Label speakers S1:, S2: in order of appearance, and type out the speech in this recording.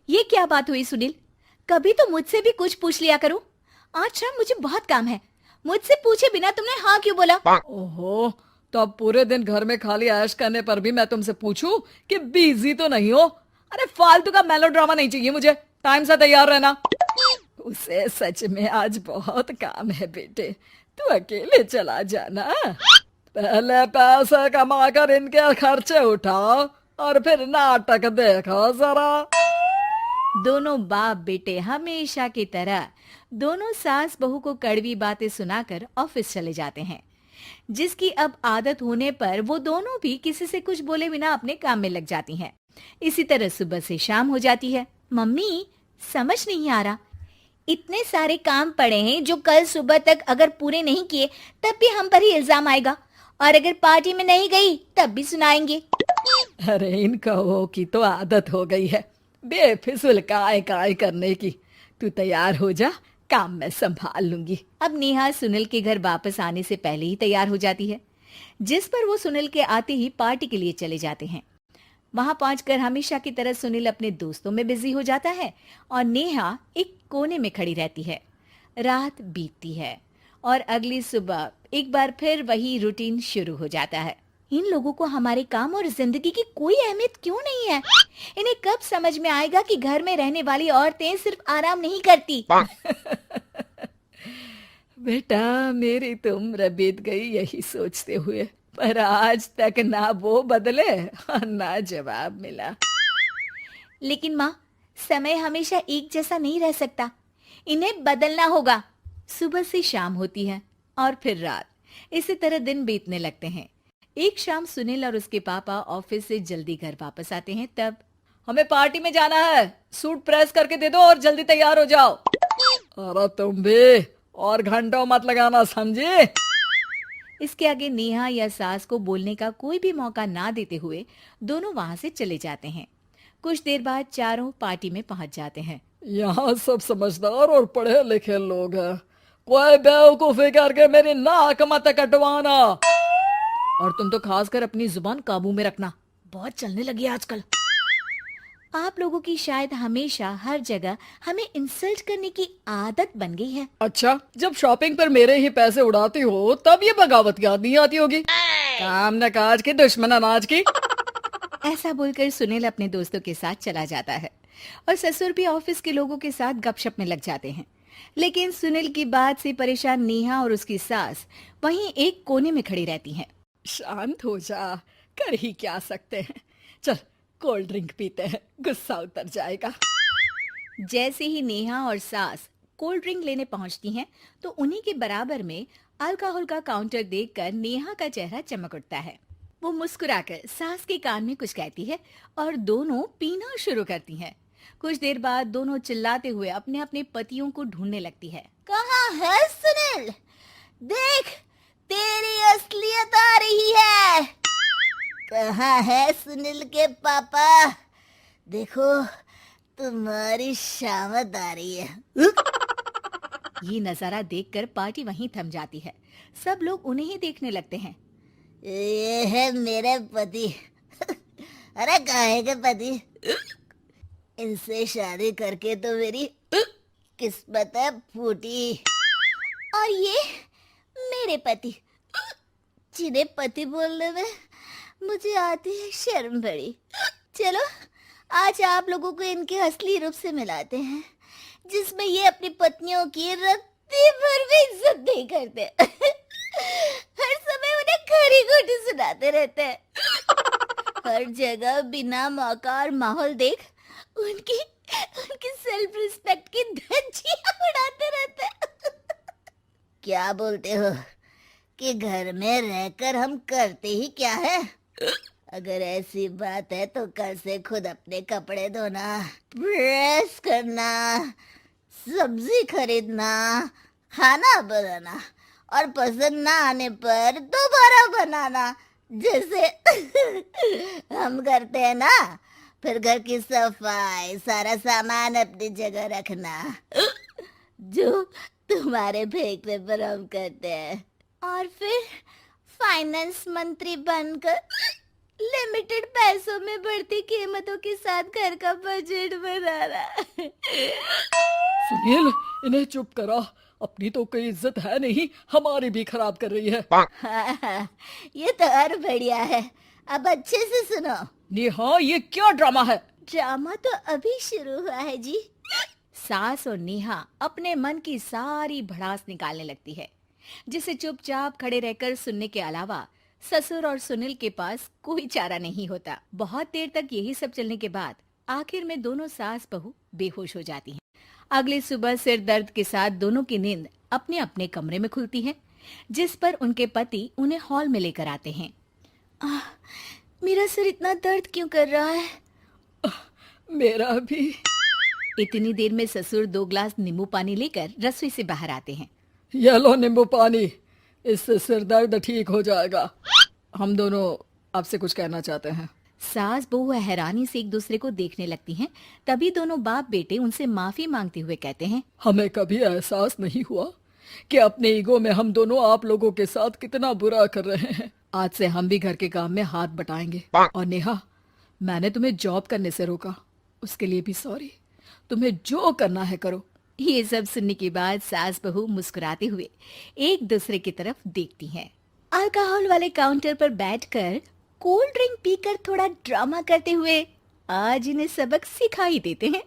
S1: ये क्या बात हुई सुनील? कभी तो मुझसे भी कुछ पूछ लिया करो। आज शाम मुझे बहुत काम है। मुझसे पूछे बिना तुमने हाँ क्यों बोला?
S2: ओहो, तो अब पूरे दिन घर में खाली ऐश करने पर भी मैं तुमसे पूछूं कि बिजी तो नहीं हो? अरे फालतू का मेलोड्रामा नहीं चाहिए मुझे। टाइम से तैयार रहना। उसे सच में आज बहुत काम है बेटे, तू अकेले चला जाना। पहले पैसे कमाकर इनके खर्चे उठाओ और फिर नाटक देखो जरा।
S1: दोनों बाप बेटे हमेशा की तरह दोनों सास बहू को कड़वी बातें सुनाकर ऑफिस चले जाते हैं, जिसकी अब आदत होने पर वो दोनों भी किसी से कुछ बोले बिना अपने काम में लग जाती हैं। इसी तरह सुबह से शाम हो जाती है। मम्मी, समझ नहीं आ रहा, इतने सारे काम पड़े हैं जो कल सुबह तक अगर पूरे नहीं किए तब भी हम पर ही इल्जाम आएगा, और अगर पार्टी में नहीं गई तब भी सुनाएंगे।
S2: अरे इन कहो की तो आदत हो गई है बेफिजुल काय काय करने की। तू तैयार हो जा, काम मैं संभाल लूंगी।
S1: अब नेहा सुनील के घर वापस आने से पहले ही तैयार हो जाती है, जिस पर वो सुनील के आते ही पार्टी के लिए चले जाते हैं। वहां पहुंचकर हमेशा की तरह सुनील अपने दोस्तों में बिजी हो जाता है और नेहा एक कोने में खड़ी रहती है। रात बीतती है और अगली सुबह एक बार फिर वही रूटीन शुरू हो जाता है। इन लोगों को हमारे काम और जिंदगी की कोई अहमियत क्यों नहीं है? इन्हें कब समझ में आएगा कि घर में रहने वाली औरतें सिर्फ आराम नहीं करती।
S2: बेटा मेरी तो उम्र बीत गई यही सोचते हुए, पर आज तक ना वो बदले और ना जवाब मिला।
S1: लेकिन माँ, समय हमेशा एक जैसा नहीं रह सकता, इन्हें बदलना होगा। सुबह से शाम होती है और फिर रात। इसी तरह दिन बीतने लगते हैं। एक शाम सुनील और उसके पापा ऑफिस से जल्दी घर वापस आते हैं। तब
S2: हमें पार्टी में जाना है, सूट प्रेस करके दे दो और जल्दी तैयार हो जाओ। अरे तुम भी और घंटों मत लगाना, समझे?
S1: इसके आगे नेहा या सास को बोलने का कोई भी मौका ना देते हुए दोनों वहां से चले जाते हैं। कुछ देर बाद चारों पार्टी में पहुंच जाते हैं।
S2: यहाँ सब समझदार और पढ़े लिखे लोग हैं, कोई बेवकूफी करके मेरी नाक मत कटवाना। और तुम तो खासकर अपनी जुबान काबू में रखना, बहुत चलने लगी है आजकल।
S1: आप लोगों की शायद हमेशा हर जगह हमें इंसल्ट करने की आदत बन गई है।
S2: अच्छा, जब शॉपिंग पर मेरे ही पैसे उड़ाती हो तब ये बगावत याद नहीं आती होगी। काम न काज की, दुश्मन अनाज की।
S1: ऐसा बोलकर सुनील अपने दोस्तों के साथ चला जाता है और ससुर भी ऑफिस के लोगों के साथ गपशप में लग जाते हैं। लेकिन सुनील की बात से परेशान नेहा और उसकी सास वहीं एक कोने में खड़ी रहती हैं।
S2: शांत हो जा, कर ही क्या सकते हैं। चल कोल्ड ड्रिंक पीते हैं, गुस्सा उतर जाएगा।
S1: जैसे ही नेहा और सास कोल्ड ड्रिंक लेने पहुंचती हैं, तो उन्हीं के बराबर में अल्कोहल का काउंटर देखकर नेहा का चेहरा चमक उठता है। वो मुस्कुराकर सास के कान में कुछ कहती है और दोनों पीना शुरू करती हैं। कुछ देर बाद दोनों चिल्लाते हुए अपने अपने पतियों को ढूंढने लगती है। कहाँ है सुनील? देख, तेरी असलियत आ रही है। कहाँ है सुनील के पापा? देखो, तुम्हारी शामत आ रही है। ये नजारा देखकर पार्टी वहीं थम जाती है। सब लोग उन्हें ही देखने लगते हैं। ये है मेरे पति। अरे काहे के पति? इनसे शादी करके तो मेरी किस्मत है फूटी। और ये मेरे पति, जिन्हें पति बोलने में मुझे आती है शर्म बड़ी। चलो आज आप लोगों को इनके असली रूप से मिलाते हैं, जिसमें ये अपनी पत्नियों की रत्ती भर भी इज्जत नहीं करते। हर समय उन्हें खरी खोटी सुनाते रहते हैं। हर जगह बिना मौका और माहौल देख उनकी उनकी सेल्फ रिस्पेक्ट की धज्जियां उड़ाते रहते हैं। क्या बोलते हो कि घर में रहकर हम करते ही क्या है? अगर ऐसी बात है तो कल से खुद अपने कपड़े धोना, प्रेस करना, सब्जी खरीदना, खाना बनाना और पसंद ना आने पर दोबारा बनाना, जैसे हम करते हैं ना। फिर घर की सफाई, सारा सामान अपनी जगह रखना, जो तुम्हारे फेंकने पर हम करते हैं। और फिर फाइनेंस मंत्री बनकर लिमिटेड पैसों में बढ़ती कीमतों के साथ घर का बजट बनाना।
S2: सुनील, इन्हें चुप करा। अपनी तो कोई इज्जत है नहीं, हमारी भी खराब कर रही है।
S1: हाँ, ये तो और बढ़िया है। अब अच्छे से सुनो।
S2: नेहा, ये क्या ड्रामा है?
S1: ड्रामा तो अभी शुरू हुआ है जी। सास और नेहा अपने मन की सारी भड़ास निकालने लगती है, जिसे चुपचाप खड़े रहकर सुनने के अलावा ससुर और सुनील के पास कोई चारा नहीं होता। बहुत देर तक यही सब चलने के बाद आखिर में दोनों सास बहू बेहोश हो जाती हैं। अगली सुबह सिर दर्द के साथ दोनों की नींद अपने अपने कमरे में खुलती है, जिस पर उनके पति उन्हें हॉल में लेकर आते हैं। मेरा सिर इतना दर्द क्यों कर रहा है?
S2: मेरा भी।
S1: इतनी देर में ससुर 2 ग्लास नींबू पानी लेकर रसोई से बाहर आते हैं।
S2: ये लो नींबू पानी, इससे सिर दर्द ठीक हो जाएगा। हम दोनों आपसे कुछ कहना चाहते हैं।
S1: सास बहू हैरानी से एक दूसरे को देखने लगती हैं। तभी दोनों बाप बेटे उनसे माफी मांगते हुए कहते हैं,
S2: हमें कभी एहसास नहीं हुआ कि अपने ईगो में हम दोनों आप लोगों के साथ कितना बुरा कर रहे हैं। आज से हम भी घर के काम में हाथ बटाएंगे। और नेहा, मैंने तुम्हें जॉब करने से रोका, उसके लिए भी सॉरी। तुम्हें जो करना है करो।
S1: ये सब सुनने के बाद सास बहू मुस्कुराते हुए एक दूसरे की तरफ देखती हैं। अल्कोहल वाले काउंटर पर बैठकर कोल्ड ड्रिंक पीकर थोड़ा ड्रामा करते हुए आज इन्हें सबक सिखा ही देते हैं।